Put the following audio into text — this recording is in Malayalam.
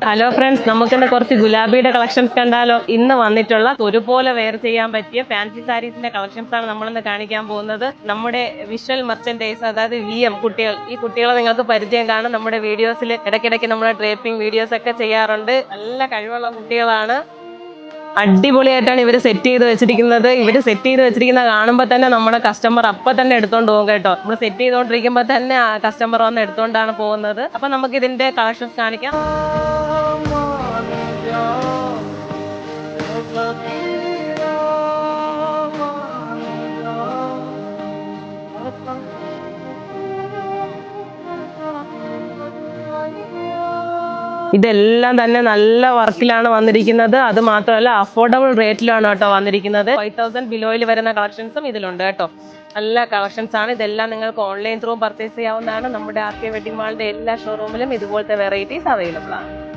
ഹലോ ഫ്രണ്ട്സ്, നമുക്കിന്ന് കുറച്ച് ഗുലാബിയുടെ കളക്ഷൻസ് കണ്ടാലോ. ഇന്ന് വന്നിട്ടുള്ള ഒരുപോലെ വെയർ ചെയ്യാൻ പറ്റിയ ഫാൻസി സാരീസിന്റെ കളക്ഷൻസ് ആണ് നമ്മളിന്ന് കാണിക്കാൻ പോകുന്നത്. നമ്മുടെ വിഷ്വൽ മെർച്ചൻഡൈസ്, അതായത് VM കുട്ടികൾ, ഈ കുട്ടികളെ നിങ്ങൾക്ക് പരിചയം കാണും. നമ്മുടെ വീഡിയോസിൽ ഇടയ്ക്കിടയ്ക്ക് നമ്മുടെ ഡ്രേപ്പിംഗ് വീഡിയോസ് ഒക്കെ ചെയ്യാറുണ്ട്. നല്ല കഴിവുള്ള കുട്ടികളാണ്. അടിപൊളിയായിട്ടാണ് ഇവർ സെറ്റ് ചെയ്ത് വെച്ചിരിക്കുന്നത്. കാണുമ്പോൾ തന്നെ നമ്മുടെ കസ്റ്റമർ അപ്പം തന്നെ എടുത്തോണ്ട് പോകും കേട്ടോ. നമ്മൾ സെറ്റ് ചെയ്തോണ്ടിരിക്കുമ്പോൾ തന്നെ ആ കസ്റ്റമർ വന്ന് എടുത്തോണ്ടാണ് പോകുന്നത്. അപ്പൊ നമുക്ക് ഇതിന്റെ കളക്ഷൻസ് കാണിക്കാം. ഇതെല്ലാം തന്നെ നല്ല വർക്കിലാണ് വന്നിരിക്കുന്നത്. അത് മാത്രമല്ല അഫോർഡബിൾ റേറ്റിലാണ് കേട്ടോ വന്നിരിക്കുന്നത്. 5000 ബിലോയിൽ വരുന്ന കളക്ഷൻസും ഇതിലുണ്ട് കേട്ടോ. നല്ല കളക്ഷൻസ് ആണ്. ഇതെല്ലാം നിങ്ങൾക്ക് ഓൺലൈൻ ത്രൂ പർച്ചേസ് ചെയ്യാവുന്നതാണ്. നമ്മുടെ RK വെഡിങ് മാളിന്റെ എല്ലാ ഷോറൂമിലും ഇതുപോലത്തെ വെറൈറ്റീസ് അവൈലബിൾ ആണ്.